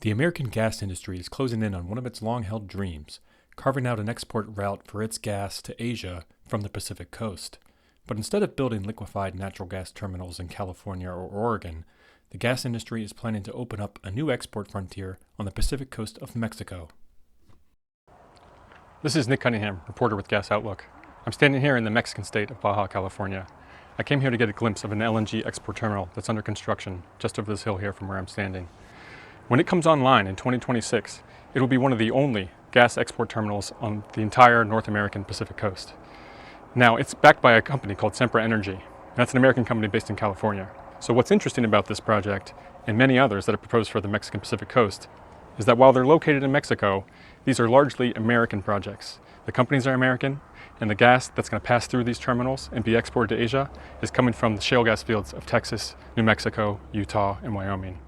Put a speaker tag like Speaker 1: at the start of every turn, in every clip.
Speaker 1: The American gas industry is closing in on one of its long-held dreams, carving out an export route for its gas to Asia from the Pacific coast. But instead of building liquefied natural gas terminals in California or Oregon, the gas industry is planning to open up a new export frontier on the Pacific coast of Mexico.
Speaker 2: This is Nick Cunningham, reporter with Gas Outlook. I'm standing here in the Mexican state of Baja California. I came here to get a glimpse of an LNG export terminal that's under construction just over this hill here from where I'm standing. When it comes online in 2026, it will be one of the only gas export terminals on the entire North American Pacific coast. Now, it's backed by a company called Sempra Energy. That's an American company based in California. So what's interesting about this project, and many others that are proposed for the Mexican Pacific coast, is that while they're located in Mexico, these are largely American projects. The companies are American, and the gas that's going to pass through these terminals and be exported to Asia is coming from the shale gas fields of Texas, New Mexico, Utah, and Wyoming.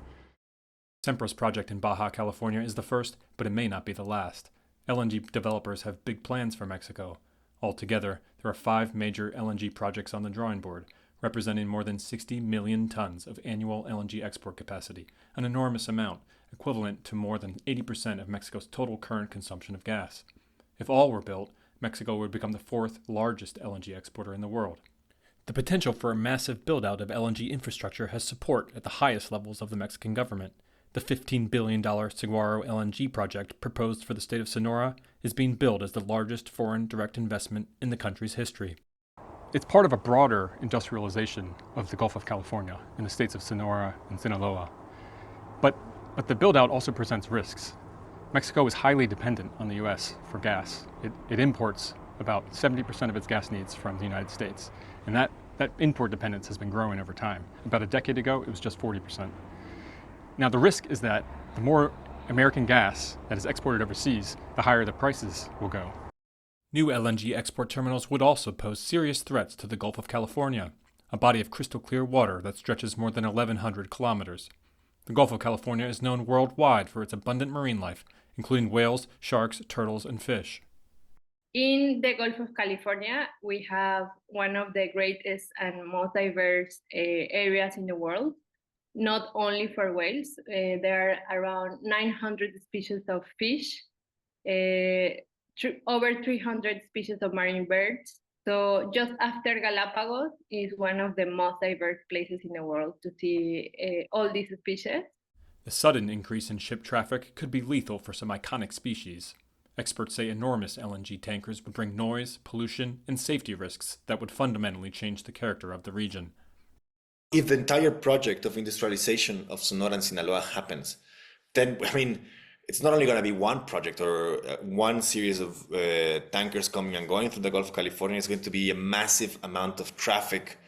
Speaker 1: Sempra's project in Baja California is the first, but it may not be the last. LNG developers have big plans for Mexico. Altogether, there are 5 major LNG projects on the drawing board, representing more than 60 million tons of annual LNG export capacity, an enormous amount, equivalent to more than 80% of Mexico's total current consumption of gas. If all were built, Mexico would become the 4th largest LNG exporter in the world. The potential for a massive build-out of LNG infrastructure has support at the highest levels of the Mexican government. The $15 billion Saguaro LNG project proposed for the state of Sonora is being billed as the largest foreign direct investment in the country's history.
Speaker 2: It's part of a broader industrialization of the Gulf of California in the states of Sonora and Sinaloa. But the build-out also presents risks. Mexico is highly dependent on the U.S. for gas. It imports about 70% of its gas needs from the United States. And that import dependence has been growing over time. About a decade ago, it was just 40%. Now, the risk is that the more American gas that is exported overseas, the higher the prices will go.
Speaker 1: New LNG export terminals would also pose serious threats to the Gulf of California, a body of crystal clear water that stretches more than 1,100 kilometers. The Gulf of California is known worldwide for its abundant marine life, including whales, sharks, turtles, and fish.
Speaker 3: In the Gulf of California, we have one of the greatest and most diverse areas in the world. Not only for whales, there are around 900 species of fish, over 300 species of marine birds. So just after Galapagos is one of the most diverse places in the world to see all these species.
Speaker 1: The sudden increase in ship traffic could be lethal for some iconic species. Experts say enormous LNG tankers would bring noise, pollution, and safety risks that would fundamentally change the character of the region.
Speaker 4: If the entire project of industrialization of Sonora and Sinaloa happens, then, it's not only going to be one project or one series of tankers coming and going through the Gulf of California. It's going to be a massive amount of traffic.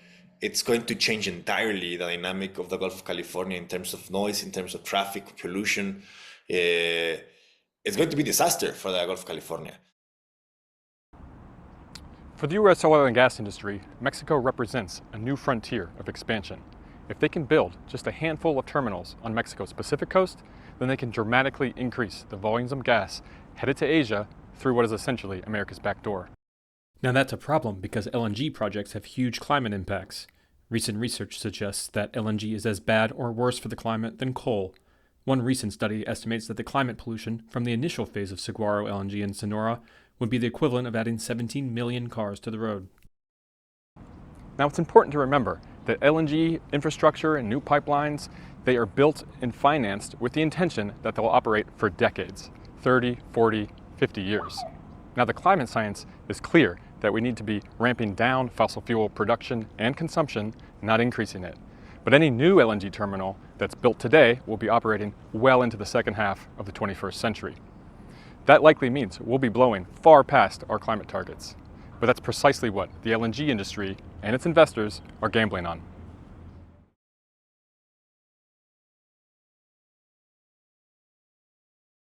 Speaker 4: It's going to change entirely the dynamic of the Gulf of California in terms of noise, in terms of traffic, pollution. It's going to be a disaster for the Gulf of California.
Speaker 2: For the U.S. oil and gas industry, Mexico represents a new frontier of expansion. If they can build just a handful of terminals on Mexico's Pacific coast, then they can dramatically increase the volumes of gas headed to Asia through what is essentially America's back door.
Speaker 1: Now that's a problem because LNG projects have huge climate impacts. Recent research suggests that LNG is as bad or worse for the climate than coal. One recent study estimates that the climate pollution from the initial phase of Saguaro LNG in Sonora would be the equivalent of adding 17 million cars to the road.
Speaker 2: Now, it's important to remember that LNG infrastructure and new pipelines, they are built and financed with the intention that they'll operate for decades, 30, 40, 50 years. Now, the climate science is clear that we need to be ramping down fossil fuel production and consumption, not increasing it. But any new LNG terminal that's built today will be operating well into the second half of the 21st century. That likely means we'll be blowing far past our climate targets. But that's precisely what the LNG industry and its investors are gambling on.